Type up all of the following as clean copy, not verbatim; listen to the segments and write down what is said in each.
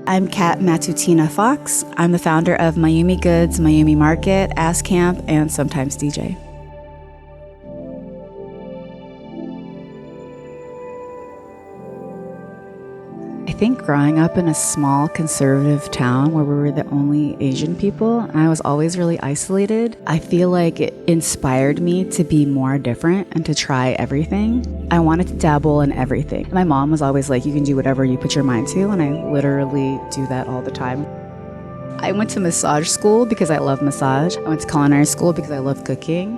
I'm Kat Matutina Fox. I'm the founder of Mayumi Goods, Mayumi Market, Ass Camp, and sometimes DJ. I think growing up in a small conservative town where we were the only Asian people, and I was always really isolated, I feel like it inspired me to be more different and to try everything. I wanted to dabble in everything. My mom was always like, you can do whatever you put your mind to, and I literally do that all the time. I went to massage school because I love massage. I went to culinary school because I love cooking.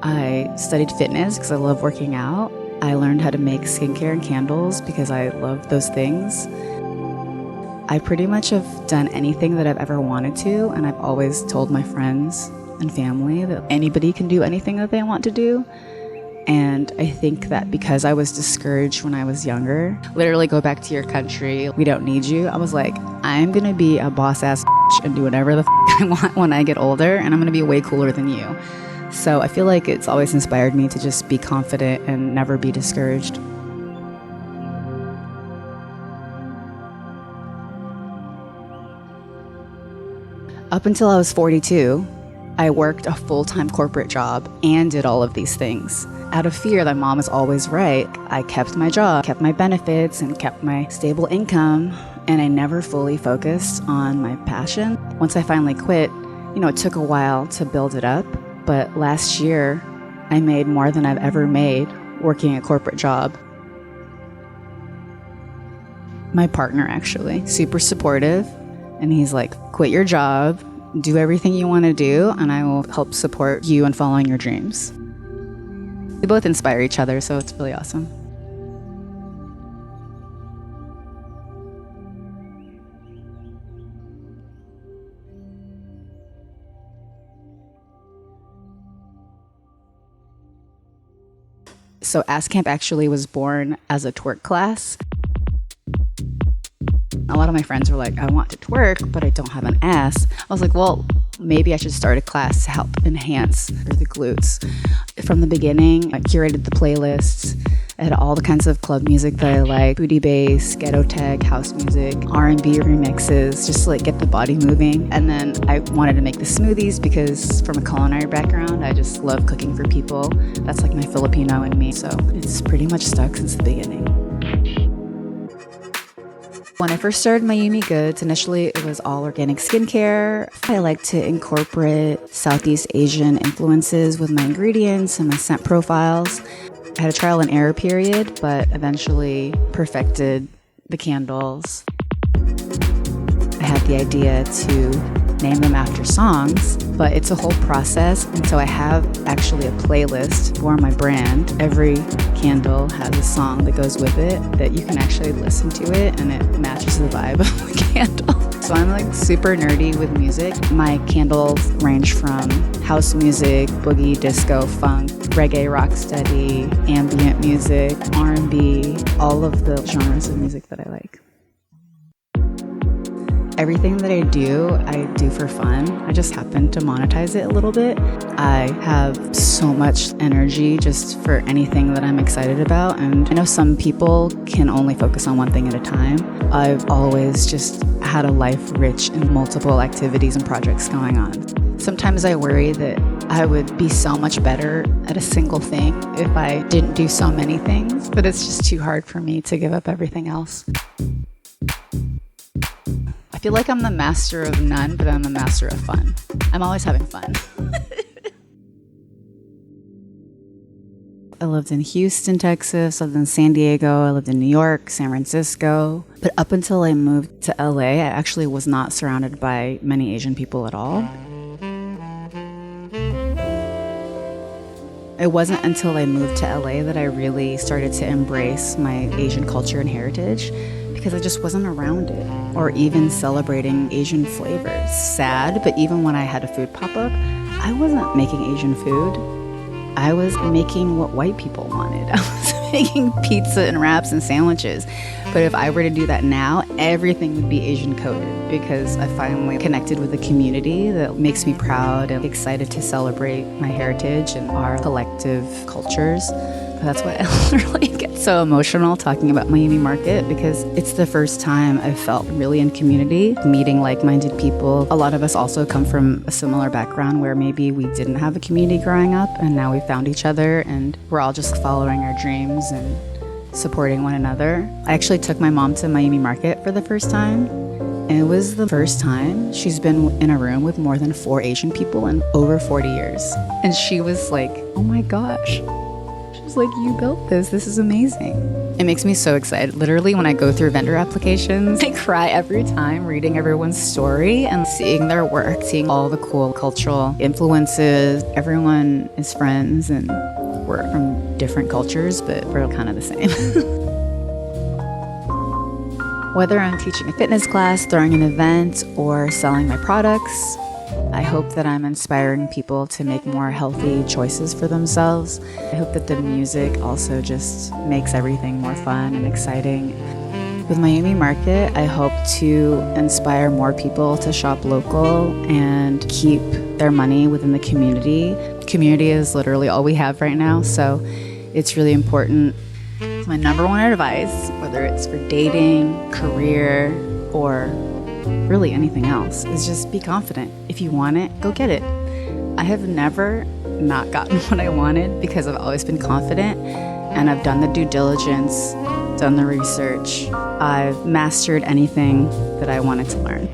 I studied fitness because I love working out. I learned how to make skincare and candles because I love those things. I pretty much have done anything that I've ever wanted to, and I've always told my friends and family that anybody can do anything that they want to do. And I think that because I was discouraged when I was younger, literally go back to your country, we don't need you. I was like, I'm gonna be a boss ass and do whatever the I want when I get older, and I'm gonna be way cooler than you. So I feel like it's always inspired me to just be confident and never be discouraged. Up until I was 42, I worked a full-time corporate job and did all of these things. Out of fear that mom is always right, I kept my job, kept my benefits, and kept my stable income, and I never fully focused on my passion. Once I finally quit, it took a while to build it up. But last year, I made more than I've ever made working a corporate job. My partner, actually, super supportive. And he's like, quit your job, do everything you want to do, and I will help support you in following your dreams. We both inspire each other, so it's really awesome. So Ass Camp actually was born as a twerk class. A lot of my friends were like, I want to twerk, but I don't have an ass. I was like, well, maybe I should start a class to help enhance the glutes. From the beginning, I curated the playlists. I had all the kinds of club music that I like, booty bass, ghetto tech, house music, R&B remixes, just to get the body moving. And then I wanted to make the smoothies because from a culinary background, I just love cooking for people. That's my Filipino in me. So it's pretty much stuck since the beginning. When I first started Mayumi Goods, initially it was all organic skincare. I like to incorporate Southeast Asian influences with my ingredients and my scent profiles. I had a trial and error period, but eventually perfected the candles. I had the idea to name them after songs, but it's a whole process. And so I have actually a playlist for my brand. Every candle has a song that goes with it that you can actually listen to it and it matches the vibe of the candle. So I'm super nerdy with music. My candles range from house music, boogie, disco, funk, reggae, rocksteady, ambient music, R&B, all of the genres of music that I like. Everything that I do for fun. I just happen to monetize it a little bit. I have so much energy just for anything that I'm excited about. And I know some people can only focus on one thing at a time. I've always just had a life rich in multiple activities and projects going on. Sometimes I worry that I would be so much better at a single thing if I didn't do so many things, but it's just too hard for me to give up everything else. I feel like I'm the master of none, but I'm the master of fun. I'm always having fun. I lived in Houston, Texas. I lived in San Diego. I lived in New York, San Francisco. But up until I moved to LA, I actually was not surrounded by many Asian people at all. It wasn't until I moved to LA that I really started to embrace my Asian culture and heritage, because I just wasn't around it or even celebrating Asian flavors. Sad, but even when I had a food pop up, I wasn't making Asian food. I was making what white people wanted. I was making pizza and wraps and sandwiches. But if I were to do that now, everything would be Asian coded, because I finally connected with a community that makes me proud and excited to celebrate my heritage and our collective cultures. That's why I literally get so emotional talking about Mayumi Market, because it's the first time I've felt really in community, meeting like-minded people. A lot of us also come from a similar background where maybe we didn't have a community growing up, and now we found each other and we're all just following our dreams and supporting one another. I actually took my mom to Mayumi Market for the first time, and it was the first time she's been in a room with more than 4 Asian people in over 40 years. And she was like, oh my gosh. She was like, you built this. This is amazing. It makes me so excited. Literally, when I go through vendor applications, I cry every time reading everyone's story and seeing their work, seeing all the cool cultural influences. Everyone is friends and we're from different cultures, but we're kind of the same. Whether I'm teaching a fitness class, throwing an event, or selling my products, I hope that I'm inspiring people to make more healthy choices for themselves. I hope that the music also just makes everything more fun and exciting. With Mayumi Market, I hope to inspire more people to shop local and keep their money within the community. Community is literally all we have right now, so it's really important. My number one advice, whether it's for dating, career, or really anything else, is just be confident. If you want it, go get it. I have never not gotten what I wanted because I've always been confident, and I've done the due diligence, done the research. I've mastered anything that I wanted to learn.